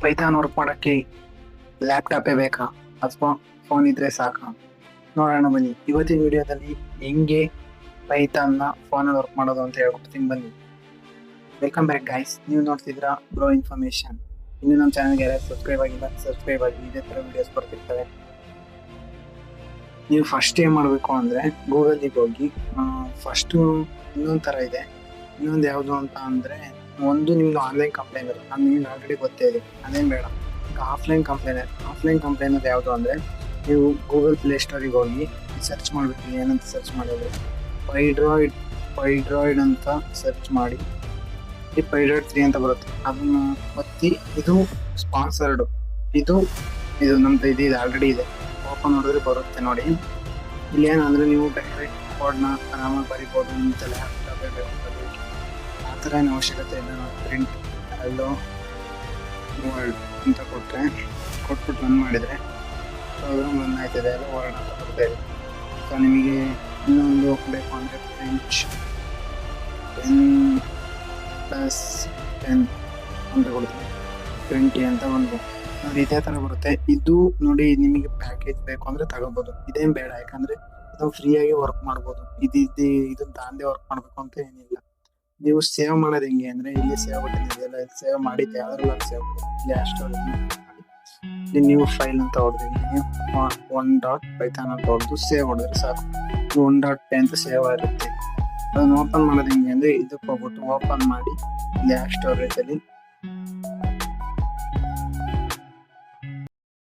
Python work ಮಾಡೋಕ್ಕೆ ಲ್ಯಾಪ್ಟಾಪೇ ಬೇಕಾ ಅಥವಾ ಫೋನ್ ಇದ್ರೆ ಸಾಕಾ? ನೋಡೋಣ ಬನ್ನಿ. ಇವತ್ತಿನ ವಿಡಿಯೋದಲ್ಲಿ ಹೆಂಗೆ ಪೈಥಾನ್ನ ಫೋನಲ್ಲಿ ವರ್ಕ್ ಮಾಡೋದು ಅಂತ ಹೇಳ್ಕೊಡ್ತೀನಿ ಬನ್ನಿ. ವೆಲ್ಕಮ್ ಬ್ಯಾಕ್ ಗೈಸ್, ನೀವು ನೋಡ್ತಿದ್ದೀರಾ ಬ್ರೋ ಇನ್ಫಾರ್ಮೇಶನ್. ಇನ್ನು ನಮ್ಮ ಚಾನಲ್ಗೆ ಯಾರು ಸಬ್ಸ್ಕ್ರೈಬ್ ಆಗಿಲ್ಲ, ಸಬ್ಸ್ಕ್ರೈಬ್ ಆಗಿ. ಇದೇ ಥರ ವಿಡಿಯೋಸ್ ಬರ್ತಿರ್ತವೆ. ನೀವು ಫಸ್ಟ್ ಏನು ಮಾಡಬೇಕು ಅಂದರೆ ಗೂಗಲ್ಗೆ ಹೋಗಿ ಫಸ್ಟು ಇನ್ನೊಂದು ಥರ ಇದೆ. ಇನ್ನೊಂದು ಯಾವುದು ಅಂತ ಅಂದರೆ, ಒಂದು ನಿಮ್ದು ಆನ್ಲೈನ್ ಕಂಪ್ಲೇನರ್, ಅದು ನಿಮ್ಗೆ ಆಲ್ರೆಡಿ ಗೊತ್ತೇ ಇದೆ, ಅದೇನು ಬೇಡ. ಈಗ ಆಫ್ಲೈನ್ ಕಂಪ್ಲೇನರ್ ಯಾವುದು ಅಂದರೆ, ನೀವು ಗೂಗಲ್ ಪ್ಲೇಸ್ಟೋರಿಗೆ ಹೋಗಿ ಸರ್ಚ್ ಮಾಡಬೇಕು. ಏನಂತ ಸರ್ಚ್ ಮಾಡಿದ್ರೆ ಪೈಡ್ರಾಯ್ಡ್ ಅಂತ ಸರ್ಚ್ ಮಾಡಿ, ಈ ಪೈಡ್ರಾಯ್ಡ್ 3 ಅಂತ ಬರುತ್ತೆ. ಅದನ್ನು ಒತ್ತಿ. ಇದು ಸ್ಪಾನ್ಸರ್ಡು, ಇದು ನಮ್ದು ಇದು ಆಲ್ರೆಡಿ ಇದೆ. ಓಪನ್ ಮಾಡಿದ್ರೆ ಬರುತ್ತೆ ನೋಡಿ. ಇಲ್ಲಿ ಏನಂದರೆ, ನೀವು ಡೈರೆಕ್ಟ್ ಕೋಡ್ನ ಆರಾಮಾಗಿ ಬರಿಬೋದು. ನಿಮ್ದು ಲ್ಯಾಪ್ಟಾಪೇ ಬೇಕು, ಆ ಥರ ಏನು ಅವಶ್ಯಕತೆ ಇಲ್ಲ. ನಾವು ಪ್ರಿಂಟ್ ಅಲ್ಲೋ ವರ್ಡ್ ಅಂತ ಕೊಟ್ಬಿಟ್ಟು ರನ್ ಮಾಡಿದರೆ ಪ್ರೋಗ್ರಾಮ್ ರನ್ ಆಯ್ತದೆ, ಎಲ್ಲ ವರ್ಡ್ ಅಂತ ಬರ್ತಾ ಇದೆ. ಸೊ ನಿಮಗೆ ಇನ್ನೊಂದು ಬೇಕು ಅಂದರೆ +10 ಅಂತ ಕೊಡ್ತೀನಿ. 20 ಅಂತ ಬಂದು ನೋಡಿ, ಇದೇ ಥರ ಬರುತ್ತೆ. ಇದು ನೋಡಿ, ನಿಮಗೆ ಪ್ಯಾಕೇಜ್ ಬೇಕು ಅಂದರೆ ತಗೋಬೋದು. ಇದೇನು ಬೇಡ, ಯಾಕಂದರೆ ಇದು ಫ್ರೀಯಾಗಿ ವರ್ಕ್ ಮಾಡ್ಬೋದು. ಇದನ್ನು ತಾಂದೇ ವರ್ಕ್ ಮಾಡಬೇಕು ಅಂತ ಏನಿಲ್ಲ. ನೀವು ಸೇವ್ ಮಾಡೋದು ಹೆಂಗೆ ಅಂದರೆ, ಇಲ್ಲಿ ಸೇವ್ ಬಟನ್ ಇದೆಯಲ್ಲ, ಇಲ್ಲಿ ಸೇವ್ ಮಾಡಿದ್ದು ಯಾವ್ದ್ರಲ್ಲ ಸೇವ್ ಮಾಡಿ. ಇಲ್ಲಿ ಅಷ್ಟೊಂದು ಇಲ್ಲಿ ನೀವು ಫೈಲ್ ಅಂತ ಹೊಡೆದು, ನೀವು 1.python ಅಂತ ಹೊಡೆದು ಸೇವ್ ಹೊಡೆದ್ರೆ ಸಾಕು. 1.py ಅಂತ ಸೇವ್ ಆಗಿರುತ್ತೆ. ಅದನ್ನು ಓಪನ್ ಮಾಡೋದು ಹೆಂಗೆ ಅಂದರೆ, ಇದಕ್ಕೆ ಹೋಗ್ಬಿಟ್ಟು ಓಪನ್ ಮಾಡಿ, ಇಲ್ಲಿ ಸ್ಟೋರೇಜಲ್ಲಿ